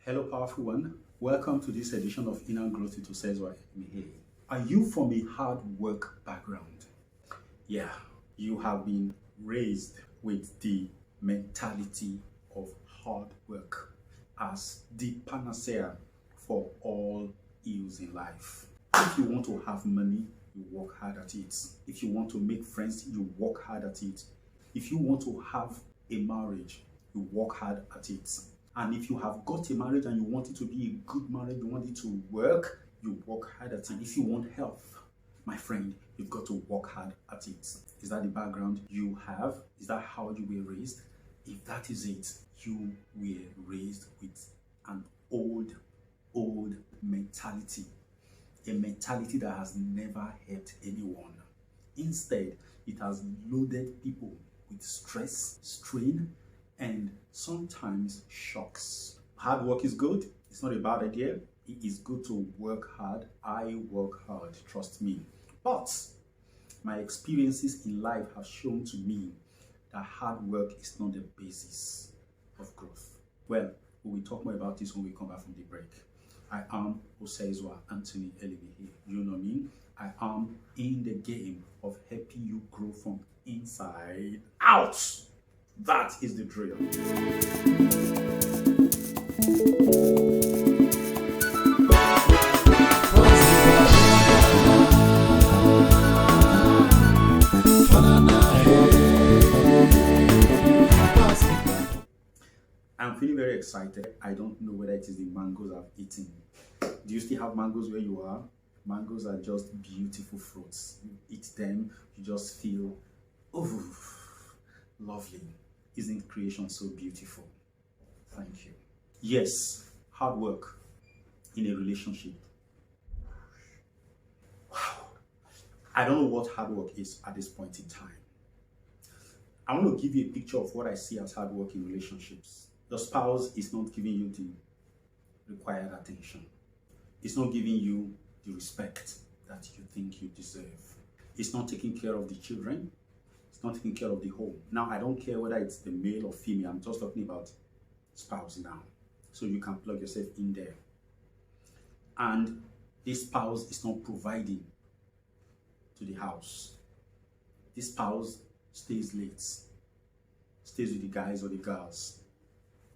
Hello, powerful one. Welcome to this edition of Inner Growth with Osezuah. Are you from a hard work background? Yeah, you have been raised with the mentality of hard work as the panacea for all ills in life. If you want to have money, you work hard at it. If you want to make friends, you work hard at it. If you want to have a marriage, you work hard at it. And if you have got a marriage and you want it to be a good marriage, you want it to work, you work hard at it. If you want health, my friend, you've got to work hard at it. Is that the background you have? Is that how you were raised? If that is it, you were raised with an old mentality. A mentality that has never helped anyone. Instead, it has loaded people with stress, strain, and sometimes shocks. Hard work is good. It's not a bad idea. It is good to work hard. I work hard, trust me. But my experiences in life have shown to me that hard work is not the basis of growth. Well, we will talk more about this when we come back from the break. I am Osezuah Anthony Elimihe. You know me. I am in the game of helping you grow from inside out. That is the drill. I'm feeling very excited. I don't know whether it is the mangoes I've eaten. Do you still have mangoes where you are? Mangoes are just beautiful fruits. You eat them, you just feel, oh, lovely. Isn't creation so beautiful? Thank you. Yes, hard work in a relationship. Wow. I don't know what hard work is at this point in time. I want to give you a picture of what I see as hard work in relationships. Your spouse is not giving you the required attention. It's not giving you the respect that you think you deserve. It's not taking care of the children. It's not taking care of the home. Now, I don't care whether it's the male or female. I'm just talking about spouse now. So you can plug yourself in there. And this spouse is not providing to the house. This spouse stays late, stays with the guys or the girls,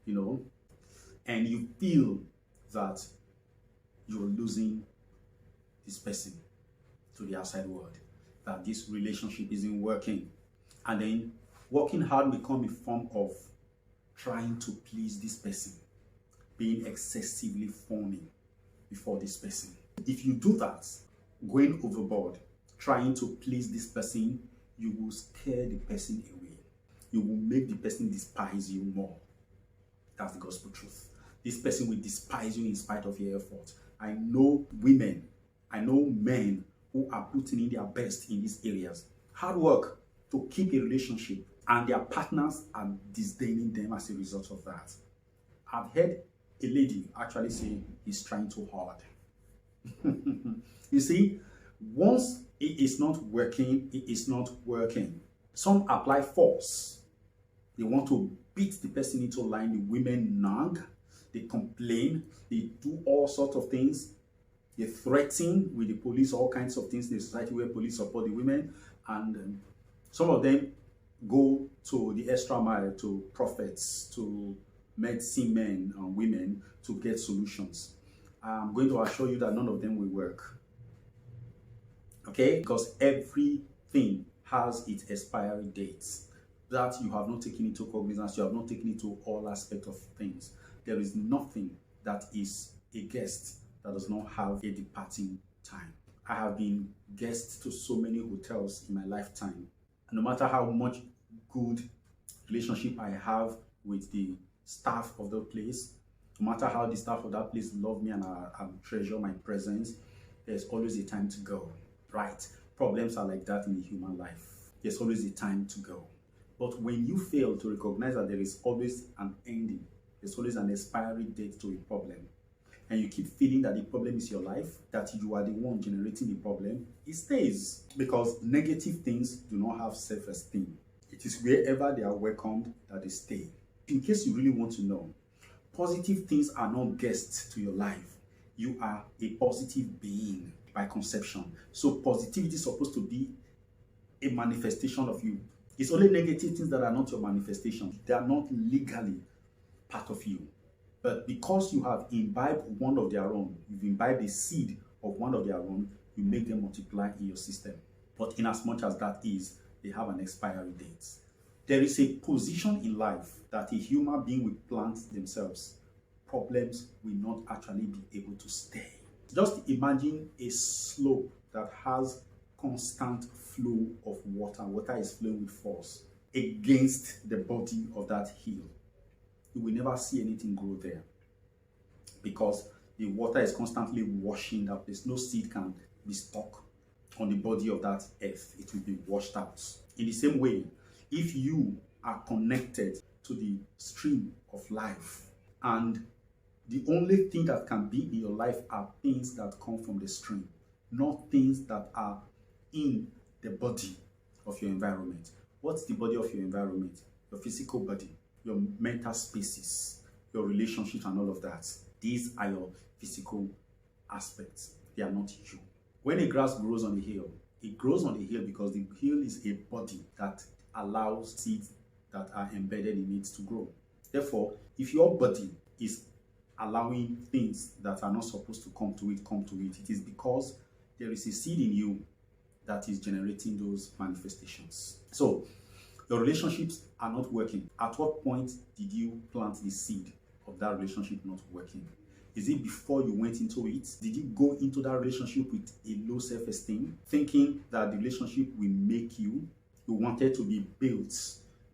you know, and you feel that you're losing this person to the outside world, that this relationship isn't working. And then working hard become a form of trying to please this person, being excessively phony before this person. If you do that, going overboard, trying to please this person, you will scare the person away. You will make the person despise you more. That's the gospel truth. This person will despise you in spite of your effort. I know women, I know men who are putting in their best in these areas. Hard work to keep a relationship, and their partners are disdaining them as a result of that. I've heard a lady actually say he's trying too hard. You see, once it is not working, it is not working. Some apply force. They want to beat the person into line. The women nag, they complain, they do all sorts of things. They threaten with the police, all kinds of things in the society where police support the women. And some of them go to the extra mile, to prophets, to medicine men and women to get solutions. I'm going to assure you that none of them will work. Okay? Because everything has its expiry dates. That you have not taken into cognizance, you have not taken into all aspects of things. There is nothing that is a guest that does not have a departing time. I have been guest to so many hotels in my lifetime. And no matter how much good relationship I have with the staff of the place, no matter how the staff of that place love me and treasure my presence, there's always a time to go, right? Problems are like that in the human life. There's always a time to go. But when you fail to recognize that there is always an ending, there's always an expiry date to a problem, and you keep feeling that the problem is your life, that you are the one generating the problem, it stays. Because negative things do not have self-esteem. It is wherever they are welcomed that they stay. In case you really want to know, positive things are not guests to your life. You are a positive being by conception. So positivity is supposed to be a manifestation of you. It's only negative things that are not your manifestation. They are not legally part of you. But because you have imbibed one of their own, you've imbibed the seed of one of their own, you make them multiply in your system. But in as much as that is, they have an expiry date. There is a position in life that a human being will plant themselves. Problems will not actually be able to stay. Just imagine a slope that has constant flow of water. Water is flowing with force against the body of that hill. You will never see anything grow there because the water is constantly washing that place. No seed can be stuck on the body of that earth. It will be washed out. In the same way, if you are connected to the stream of life and the only thing that can be in your life are things that come from the stream, not things that are in the body of your environment. What's the body of your environment? Your physical body, your mental spaces, your relationships and all of that. These are your physical aspects. They are not you. When a grass grows on a hill, it grows on the hill because the hill is a body that allows seeds that are embedded in it to grow. Therefore, if your body is allowing things that are not supposed to come to it, it is because there is a seed in you that is generating those manifestations. So, your relationships are not working. At what point did you plant the seed of that relationship not working? Is it before you went into it? Did you go into that relationship with a low self-esteem, thinking that the relationship will make you? You wanted to be built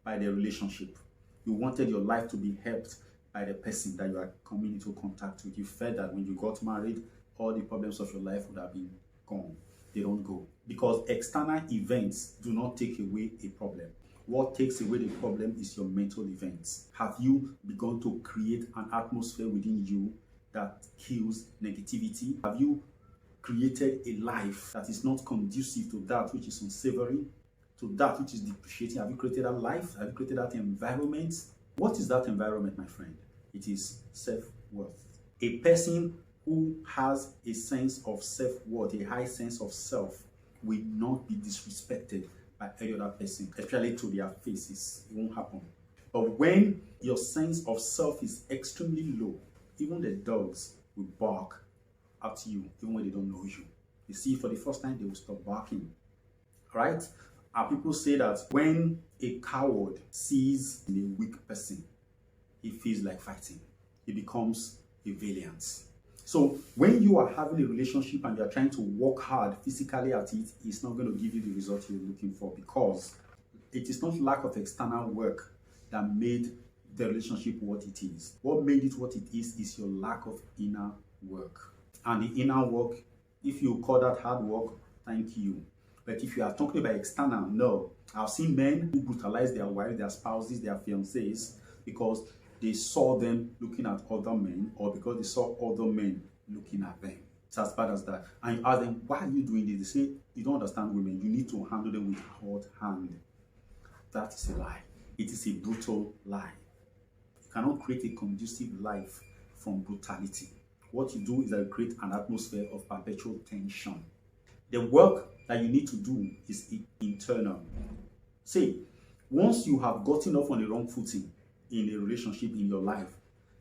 by the relationship. You wanted your life to be helped by the person that you are coming into contact with. You felt that when you got married, all the problems of your life would have been gone. They don't go. Because external events do not take away a problem. What takes away the problem is your mental events. Have you begun to create an atmosphere within you that kills negativity? Have you created a life that is not conducive to that which is unsavory, to that which is depreciating? Have you created that life? Have you created that environment? What is that environment, my friend? It is self-worth. A person who has a sense of self-worth, a high sense of self, will not be disrespected by any other person, especially to their faces. It won't happen. But when your sense of self is extremely low, even the dogs will bark at you, even when they don't know you. You see, for the first time, they will stop barking. Right? And people say that when a coward sees a weak person, he feels like fighting. He becomes a valiant. So when you are having a relationship and you are trying to work hard physically at it, it's not going to give you the result you're looking for, because it is not lack of external work that made the relationship what it is. What made it what it is your lack of inner work. And the inner work, if you call that hard work, thank you. But if you are talking about external, no. I've seen men who brutalize their wives, their spouses, their fiancés because they saw them looking at other men, or because they saw other men looking at them. It's as bad as that. And you ask them, why are you doing this? They say, you don't understand women. You need to handle them with hot hand. That is a lie. It is a brutal lie. You cannot create a conducive life from brutality. What you do is that you create an atmosphere of perpetual tension. The work that you need to do is internal. Say, once you have gotten off on the wrong footing in a relationship in your life,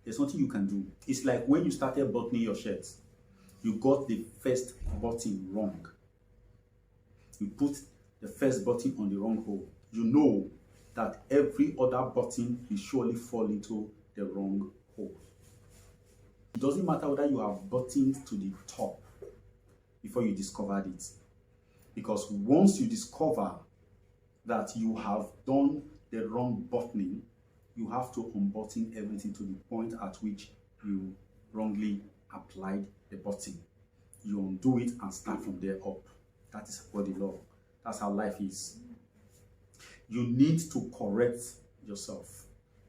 there's nothing you can do. It's like when you started buttoning your shirts. You got the first button wrong. You put the first button on the wrong hole. You know that every other button will surely fall into the wrong hole. It doesn't matter whether you have buttoned to the top before you discovered it. Because once you discover that you have done the wrong buttoning, you have to unbutton everything to the point at which you wrongly applied the button. You undo it and start from there up. That is what the law. That's how life is. You need to correct yourself.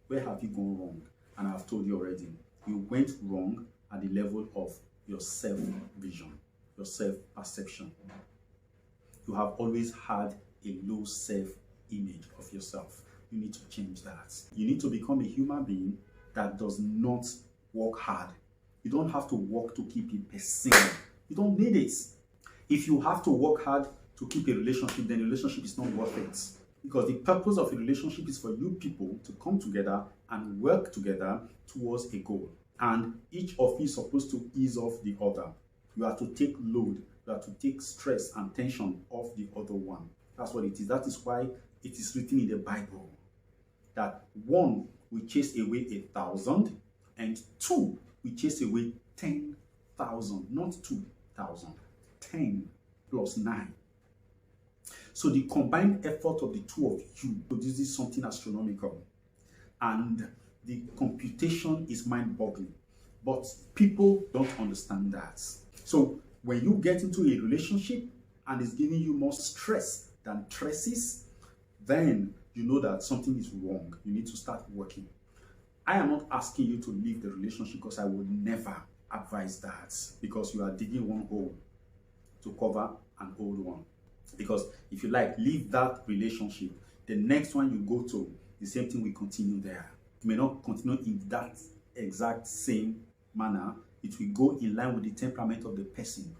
Where have you gone wrong? And I've told you already. You went wrong at the level of your self-vision, your self-perception. You have always had a low self-image of yourself. You need to change that. You need to become a human being that does not work hard. You don't have to work to keep a person. You don't need it. If you have to work hard to keep a relationship, then the relationship is not worth it. Because the purpose of a relationship is for you people to come together and work together towards a goal. And each of you is supposed to ease off the other. You are to take load. You are to take stress and tension off the other one. That's what it is. That is why it is written in the Bible that one will chase away 1,000 and two will chase away 10,000. Not 2,000. 10 plus 9. So the combined effort of the two of you produces something astronomical. And the computation is mind-boggling. But people don't understand that. So when you get into a relationship and it's giving you more stress than stresses, then you know that something is wrong. You need to start working. I am not asking you to leave the relationship because I would never advise that, because you are digging one hole to cover an old one. Because if you like, leave that relationship, the next one you go to, the same thing will continue there. It may not continue in that exact same manner. It will go in line with the temperament of the person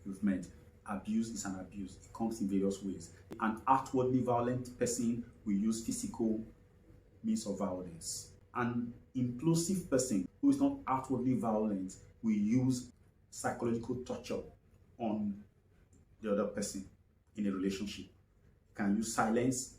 you've met. Abuse is an abuse. It comes in various ways. An outwardly violent person will use physical means of violence. An impulsive person who is not outwardly violent will use psychological torture on the other person in a relationship. You can use silence,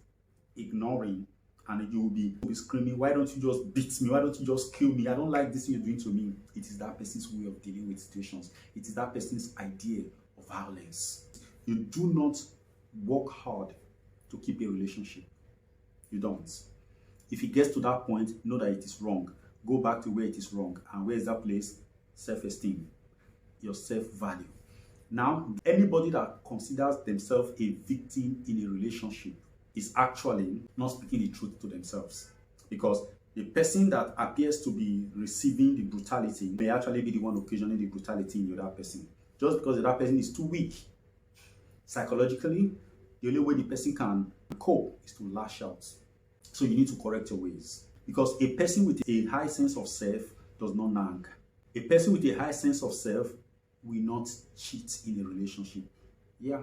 ignoring, and you will be screaming, why don't you just beat me? Why don't you just kill me? I don't like this thing you're doing to me. It is that person's way of dealing with situations. It is that person's idea of violence. You do not work hard to keep a relationship. You don't. If it gets to that point, know that it is wrong. Go back to where it is wrong. And where is that place? Self-esteem, your self-value. Now, anybody that considers themselves a victim in a relationship is actually not speaking the truth to themselves. Because the person that appears to be receiving the brutality may actually be the one occasioning the brutality in the other person. Just because the other person is too weak. Psychologically, the only way the person can cope is to lash out. So you need to correct your ways. Because a person with a high sense of self does not nag. A person with a high sense of self will not cheat in a relationship. Yeah,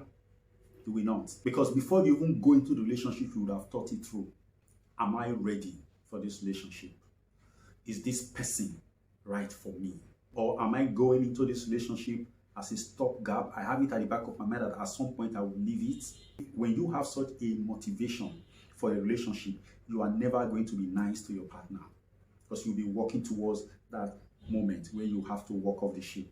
you will not. Because before you even go into the relationship, you would have thought it through. Am I ready for this relationship? Is this person right for me? Or am I going into this relationship as a stopgap? I have it at the back of my mind that at some point I will leave it. When you have such a motivation for a relationship, you are never going to be nice to your partner. Because you'll be working towards that moment where you have to walk off the ship.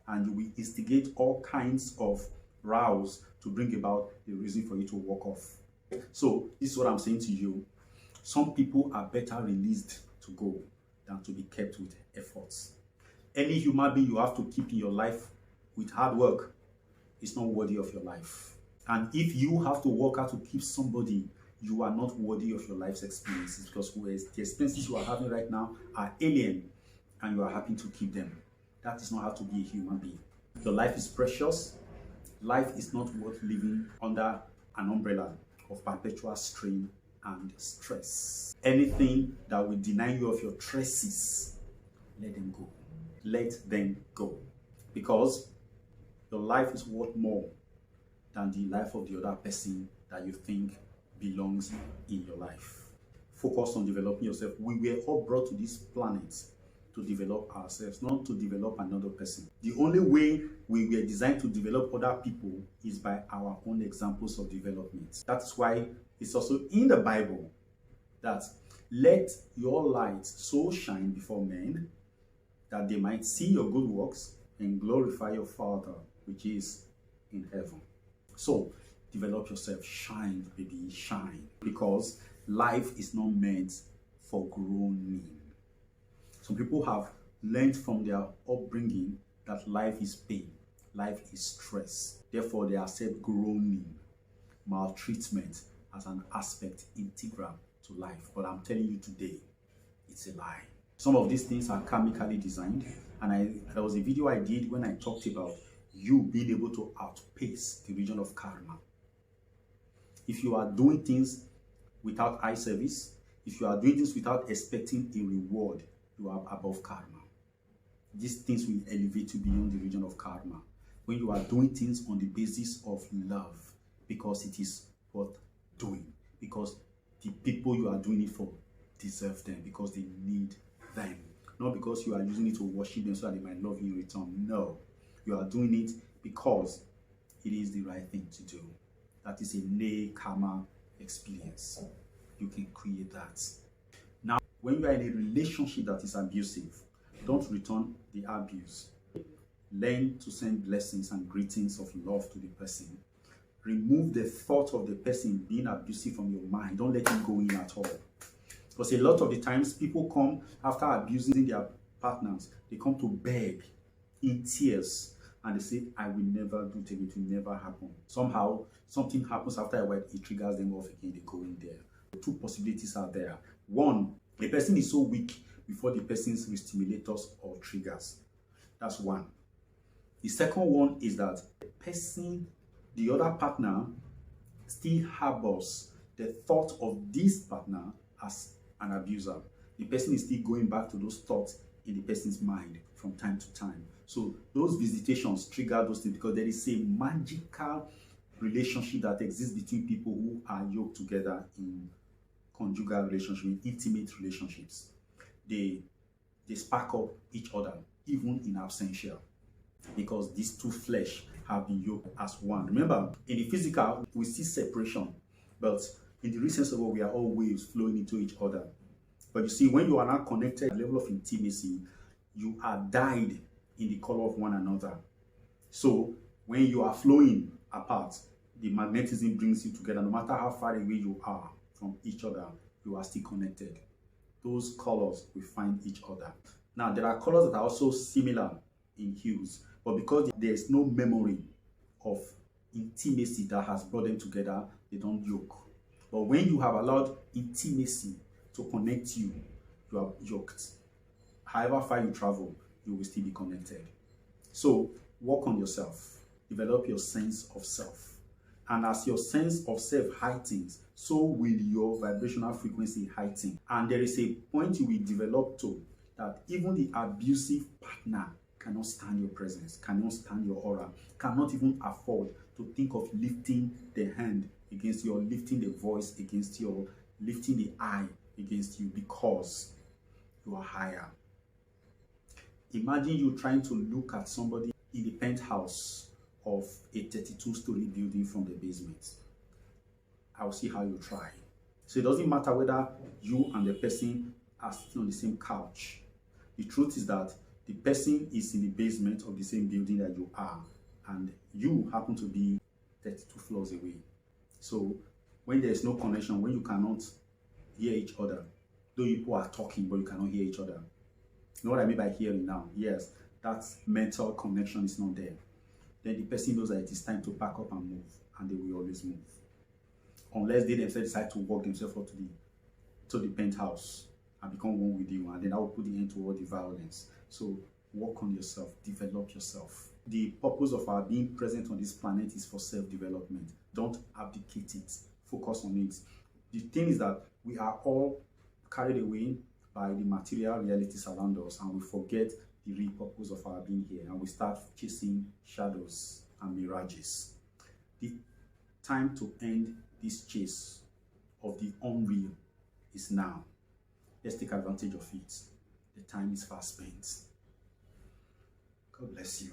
And you will instigate all kinds of rows to bring about the reason for you to walk off. So this is what I'm saying to you. Some people are better released to go than to be kept with efforts. Any human being you have to keep in your life with hard work is not worthy of your life. And if you have to work hard to keep somebody, you are not worthy of your life's experiences, because the experiences you are having right now are alien and you are happy to keep them. That is not how to be a human being. Your life is precious. Life is not worth living under an umbrella of perpetual strain and stress. Anything that will deny you of your stresses, let them go. Let them go. Because your life is worth more than the life of the other person that you think belongs in your life. Focus on developing yourself. We were all brought to this planet to develop ourselves, not to develop another person. The only way we were designed to develop other people is by our own examples of development. That's why it's also in the Bible that let your light so shine before men that they might see your good works and glorify your Father which is in heaven. So develop yourself, shine, baby, shine. Because life is not meant for groaning. Some people have learned from their upbringing that life is pain, life is stress. Therefore, they accept groaning, maltreatment as an aspect integral to life. But I'm telling you today, it's a lie. Some of these things are karmically designed. And there was a video I did when I talked about you being able to outpace the region of karma. If you are doing things without eye service, if you are doing things without expecting a reward, you are above karma. These things will elevate you beyond the region of karma. When you are doing things on the basis of love, because it is worth doing, because the people you are doing it for deserve them, because they need them, not because you are using it to worship them so that they might love you in return. No, you are doing it because it is the right thing to do. That is a lay karma experience. You can create that. Now, when you are in a relationship that is abusive, don't return the abuse. Learn to send blessings and greetings of love to the person. Remove the thought of the person being abusive from your mind. Don't let it go in at all. Because a lot of the times people come after abusing their partners, they come to beg in tears and they say, I will never do it, it will never happen. Somehow, something happens after a while, it triggers them off again, they go in there. Two possibilities are there. One, the person is so weak before the person's re-stimulators or triggers. That's one. The second one is that the person, the other partner, still harbors the thought of this partner as an abuser. The person is still going back to those thoughts in the person's mind from time to time. So those visitations trigger those things because there is a magical relationship that exists between people who are yoked together in conjugal relationships, in intimate relationships. They spark up each other, even in absentia, because these two flesh have been yoked as one. Remember, in the physical, we see separation, but in the real sense of it, we are all waves flowing into each other. But you see, when you are not connected at a level of intimacy, you are dyed in the color of one another. So when you are flowing apart, the magnetism brings you together. No matter how far away you are from each other, you are still connected. Those colors will find each other. Now, there are colors that are also similar in hues, but because there is no memory of intimacy that has brought them together, they don't yoke. But when you have allowed intimacy to connect you, you are yoked. However far you travel, you will still be connected. So work on yourself. Develop your sense of self. And as your sense of self heightens, so will your vibrational frequency heighten. And there is a point you will develop to that even the abusive partner cannot stand your presence, cannot stand your aura, cannot even afford to think of lifting the hand against you, or lifting the voice against you, or lifting the eye against you, because you are higher. Imagine you trying to look at somebody in the penthouse of a 32-story building from the basement. I'll see how you try. So it doesn't matter whether you and the person are sitting on the same couch. The truth is that the person is in the basement of the same building that you are, and you happen to be 32 floors away. So when there is no connection, when you cannot hear each other, though people are talking, but you cannot hear each other. You know what I mean by hearing now? Yes, that mental connection is not there. Then the person knows that it is time to pack up and move, and they will always move. Unless they themselves decide to walk themselves up to the penthouse and become one with you, and then that will put the end to all the violence. So work on yourself, develop yourself. The purpose of our being present on this planet is for self-development. Don't abdicate it, focus on it. The thing is that we are all carried away by the material realities around us, and we forget the real purpose of our being here, and we start chasing shadows and mirages. The time to end this chase of the unreal is now. Let's take advantage of it. The time is fast spent. God bless you.